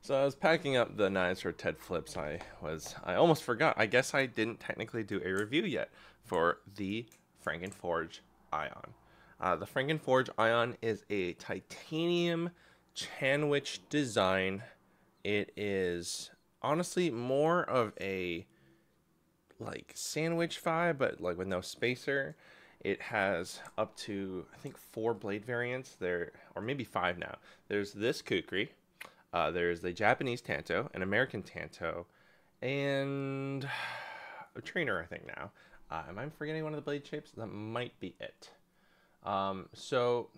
So I was packing up the knives for Ted Flips. I almost forgot. I guess I didn't technically do a review yet for the Frankenforge Ion. The Frankenforge Ion is a titanium Chanwich design. It is honestly more of a like sandwich vibe, but like with no spacer. It has up to I think 4 blade variants there, or maybe 5 now. There's this kukri, there's the Japanese Tanto, an American Tanto, and a trainer, I think now. Am I forgetting one of the blade shapes? That might be it. So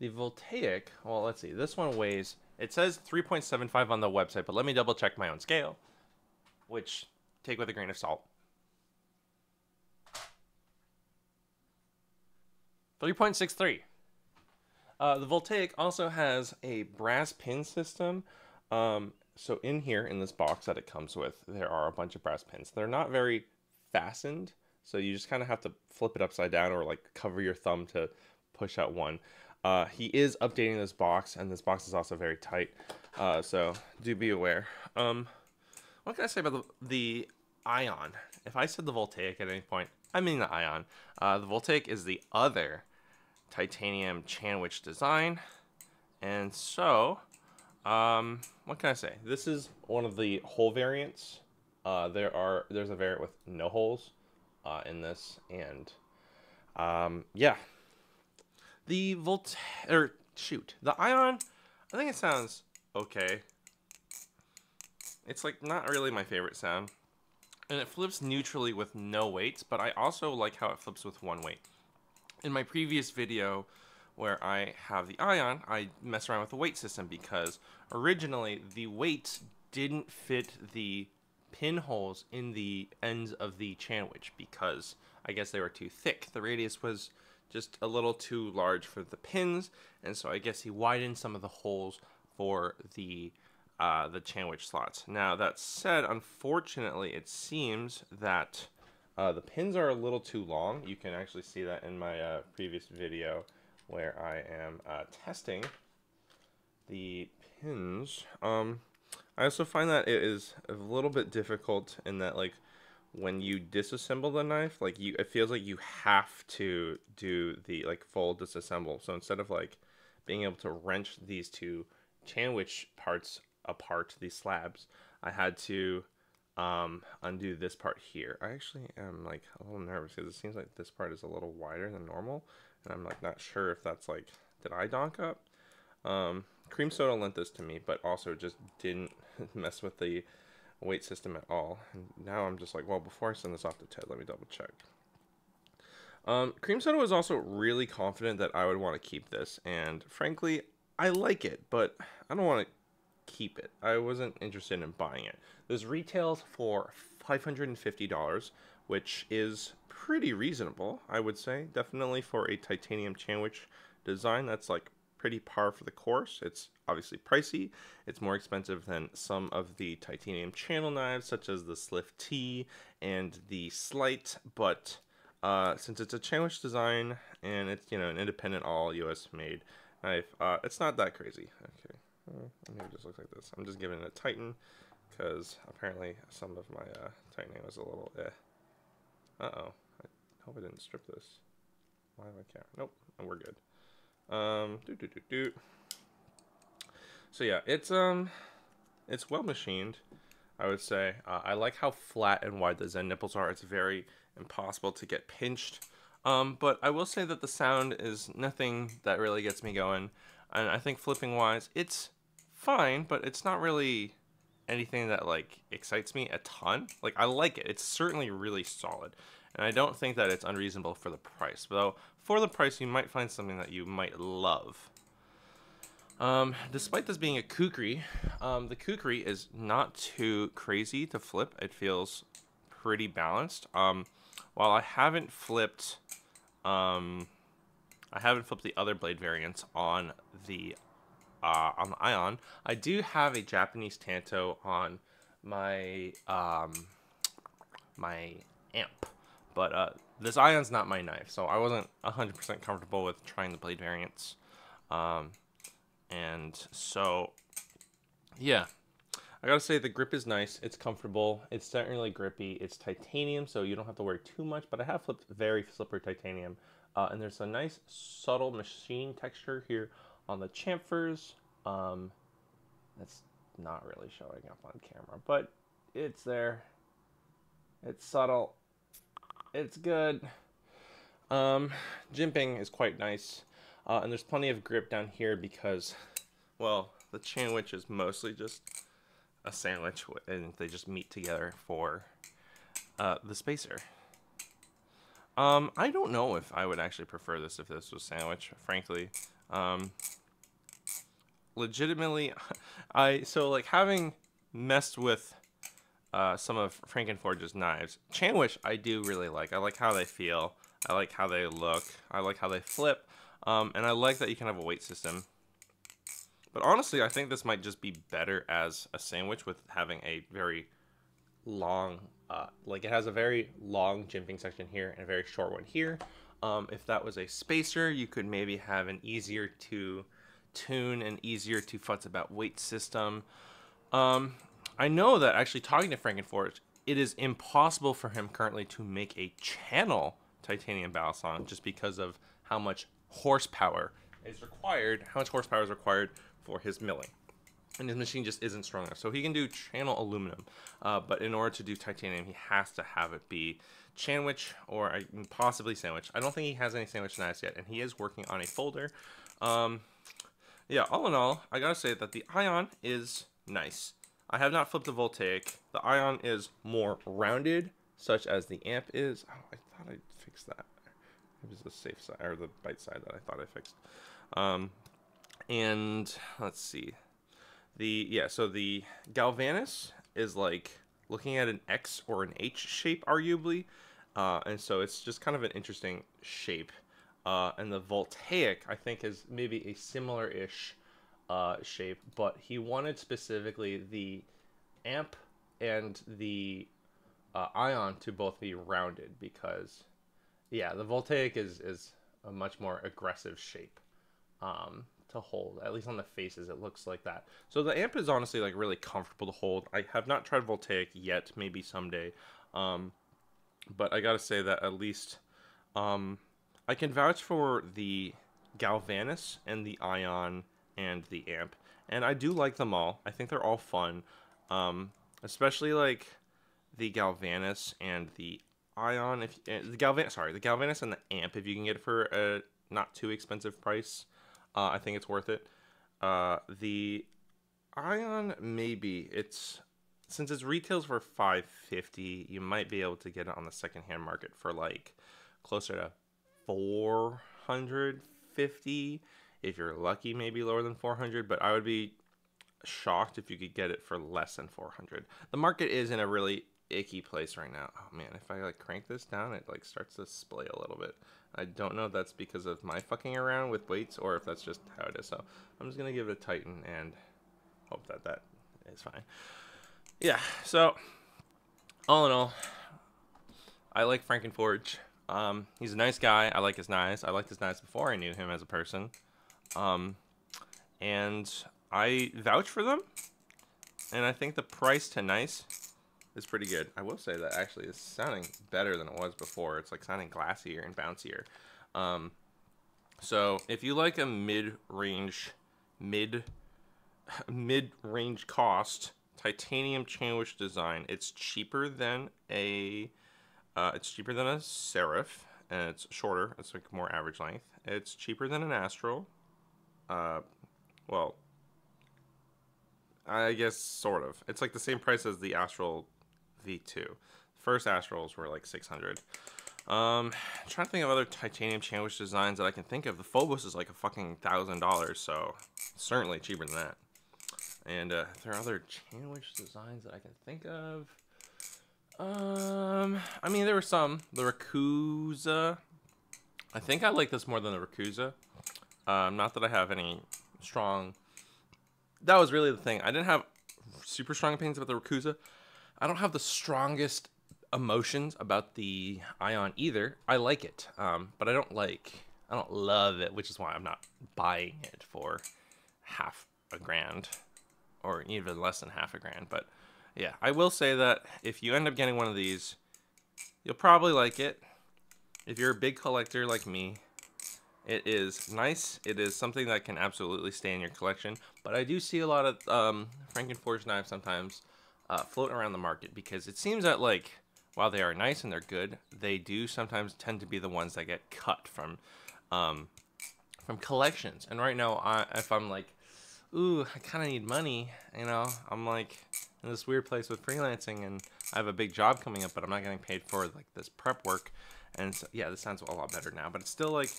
the Voltaic, well, let's see. This one weighs, it says 3.75 on the website, but let me double check my own scale, which take with a grain of salt. 3.63. The Voltaic also has a brass pin system. So in here, in this box that it comes with, there are a bunch of brass pins. They're not very fastened, so you just kind of have to flip it upside down or like cover your thumb to push out one. He is updating this box, and this box is also very tight, so do be aware. What can I say about the Ion? If I said the Voltaic at any point, I mean the Ion. The Voltaic is the other titanium Chanwich design, and so what can I say? This is one of the hole variants. There's a variant with no holes in this, and yeah, the the Ion, I think it sounds okay. It's like not really my favorite sound, and it flips neutrally with no weights, but I also like how it flips with one weight. In my previous video where I have the Ion, I mess around with the weight system because originally the weights didn't fit the pinholes in the ends of the Chanwich because I guess they were too thick. The radius was just a little too large for the pins, and so I guess he widened some of the holes for the Chanwich slots. Now that said, unfortunately, it seems that the pins are a little too long. You can actually see that in my previous video where I am testing the pins. I also find that it is a little bit difficult in that, like, when you disassemble the knife, like it feels like you have to do the like full disassemble. So instead of like being able to wrench these two Chanwich parts apart, these slabs, I had to undo this part here. I actually am like a little nervous because it seems like this part is a little wider than normal, and I'm like not sure if that's like, did I donk up? Cream Soda lent this to me, but also just didn't mess with the weight system at all. And now I'm just like, well, before I send this off to Ted, let me double check. Cream Soda was also really confident that I would want to keep this, and frankly, I like it, but I don't want to keep it. I wasn't interested in buying it. This retails for $550, which is pretty reasonable, I would say. Definitely for a titanium Chanwich design, that's like pretty par for the course. It's obviously pricey. It's more expensive than some of the titanium channel knives, such as the Sliff T and the Slight, but since it's a Chanwich design and it's, you know, an independent all US made knife, it's not that crazy. Okay. Maybe it just looks like this. I'm just giving it a tighten because apparently some of my tightening was a little Uh-oh. I hope I didn't strip this. Why have I can't? Nope. We're good. So yeah, it's well machined, I would say. I like how flat and wide the Zen nipples are. It's very impossible to get pinched. But I will say that the sound is nothing that really gets me going. And I think flipping wise, it's fine, but it's not really anything that like excites me a ton. Like, I like it. It's certainly really solid. And I don't think that it's unreasonable for the price. Though, for the price, you might find something that you might love. Despite this being a kukri, the kukri is not too crazy to flip. It feels pretty balanced. While I haven't flipped the other blade variants on the Ion, I do have a Japanese Tanto on my my amp, but this Ion's not my knife, so I wasn't 100% comfortable with trying the blade variants, and so Yeah, I gotta say the grip is nice. It's comfortable. It's not really grippy. It's titanium, so you don't have to worry too much. But I have flipped very slippery titanium, and there's a nice subtle machine texture here on the chamfers. That's not really showing up on camera, but it's there. It's subtle. It's good. Jimping is quite nice, and there's plenty of grip down here because, well, the sandwich is mostly just a sandwich, and they just meet together for the spacer. I don't know if I would actually prefer this if this was sandwich, frankly. Legitimately, so like having messed with some of Frankenforge's knives, sandwich I do really like. I like how they feel. I like how they look. I like how they flip. And I like that you can have a weight system. But honestly, I think this might just be better as a sandwich with having a very long, like it has a very long jimping section here and a very short one here. If that was a spacer, you could maybe have an easier to tune and easier to futz about weight system. I know that actually talking to Frankenforge, it is impossible for him currently to make a channel titanium Balisong just because of how much horsepower is required, for his milling. And his machine just isn't strong enough. So he can do channel aluminum, but in order to do titanium, he has to have it be sandwich or possibly sandwich. I don't think he has any sandwich knives yet, and he is working on a folder. Yeah, all in all, I gotta say that the Ion is nice. I have not flipped the Voltaic. The Ion is more rounded, such as the amp is. Oh, I thought I fixed that. It was the safe side, or the bite side that I thought I fixed. And let's see. So the Galvanus is like looking at an X or an H shape, arguably. And so it's just kind of an interesting shape. And the Voltaic, I think, is maybe a similar-ish shape, but he wanted specifically the amp and the Ion to both be rounded because, yeah, the Voltaic is a much more aggressive shape to hold. At least on the faces, it looks like that. So the amp is honestly like really comfortable to hold. I have not tried Voltaic yet, maybe someday, but I gotta say that at least I can vouch for the Galvanus and the Ion and the amp, and I do like them all. I think they're all fun, especially like the Galvanus and the Ion. The Galvanus and the amp, if you can get it for a not too expensive price, I think it's worth it. The Ion, maybe since it retails for $550, you might be able to get it on the secondhand market for like closer to $450 if you're lucky, maybe lower than $400, but I would be shocked if you could get it for less than $400. The market is in a really icky place right now. Oh man, if I like crank this down, it like starts to splay a little bit. I don't know if that's because of my fucking around with weights or if that's just how it is. So I'm just gonna give it a tighten and hope that is fine. Yeah, so all in all, I like Frankenforge. He's a nice guy. I like his knives. I liked his knives before I knew him as a person. And I vouch for them. And I think the price to nice is pretty good. I will say that actually it's sounding better than it was before. It's like sounding glassier and bouncier. So if you like a mid-range cost titanium sandwich design, it's cheaper than a Serif, and it's shorter. It's like more average length. It's cheaper than an Astral. Well, I guess sort of. It's like the same price as the Astral V2. First Astrals were like $600. I'm trying to think of other titanium sandwich designs that I can think of. The Phobos is like a fucking $1,000, so certainly cheaper than that. And there are other sandwich designs that I can think of. I mean, there were some. The Rakusa. I think I like this more than the Rakusa. Not that I have any strong... That was really the thing. I didn't have super strong opinions about the Rakusa. I don't have the strongest emotions about the Ion either. I like it, but I don't love it, which is why I'm not buying it for $1,000 or even less than half a grand. But yeah, I will say that if you end up getting one of these, you'll probably like it. If you're a big collector like me, it is nice. It is something that can absolutely stay in your collection. But I do see a lot of Frankenforge knives sometimes floating around the market, because it seems that, like, while they are nice and they're good, they do sometimes tend to be the ones that get cut from collections. And right now, if I'm like, ooh, I kind of need money, you know, I'm like in this weird place with freelancing, and I have a big job coming up, but I'm not getting paid for like this prep work. And so, yeah, this sounds a lot better now, but it's still like,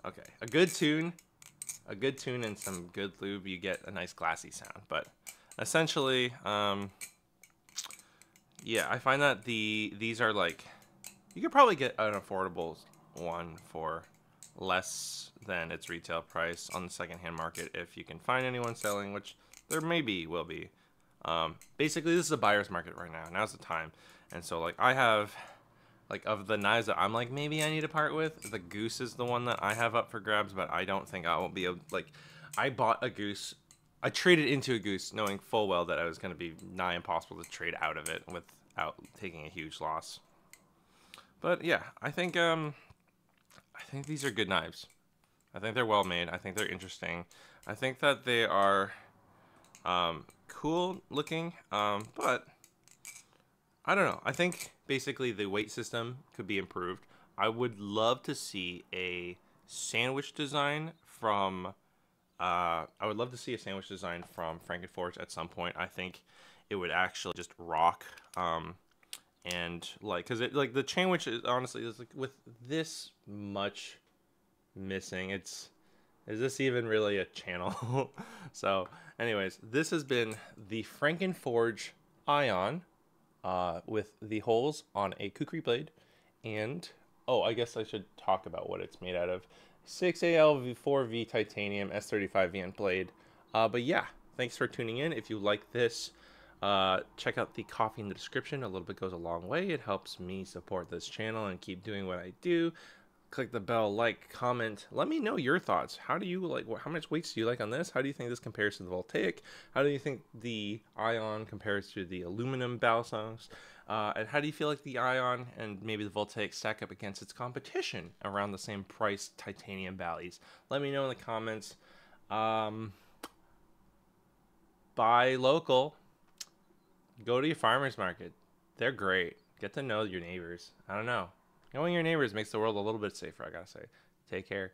okay, a good tune and some good lube, you get a nice glassy sound. But essentially, yeah, I find that these are like, you could probably get an affordable one for less than its retail price on the secondhand market if you can find anyone selling, which there will be. Basically, this is a buyer's market right now. Now's the time. And so, like, I have, like, of the knives that I'm like, maybe I need to part with, the Goose is the one that I have up for grabs, but I don't think I will be able, like, I bought a Goose. I traded into a Goose knowing full well that I was going to be nigh impossible to trade out of it without taking a huge loss. But yeah, I think these are good knives. I think they're well made. I think they're interesting. I think that they are cool looking, but I don't know. I think basically the weight system could be improved. I would love to see a sandwich design from Frankenforge at some point. I think it would actually just rock. And like, cause it, like, the sandwich is honestly, is like, with this much missing, is this even really a channel? So anyways, this has been the Frankenforge Ion, with the holes on a kukri blade, and oh, I guess I should talk about what it's made out of. 6AL4V titanium S35VN blade. But yeah, thanks for tuning in. If you like this, check out the coffee in the description. A little bit goes a long way. It helps me support this channel and keep doing what I do. Click the bell, like, comment. Let me know your thoughts. How do you like? How much weights do you like on this? How do you think this compares to the Voltaic? How do you think the Ion compares to the aluminum Balisongs? And how do you feel like the Ion and maybe the Voltaic stack up against its competition around the same price titanium Bally's? Let me know in the comments. Buy local. Go to your farmer's market. They're great. Get to know your neighbors. I don't know. Knowing your neighbors makes the world a little bit safer, I gotta say. Take care.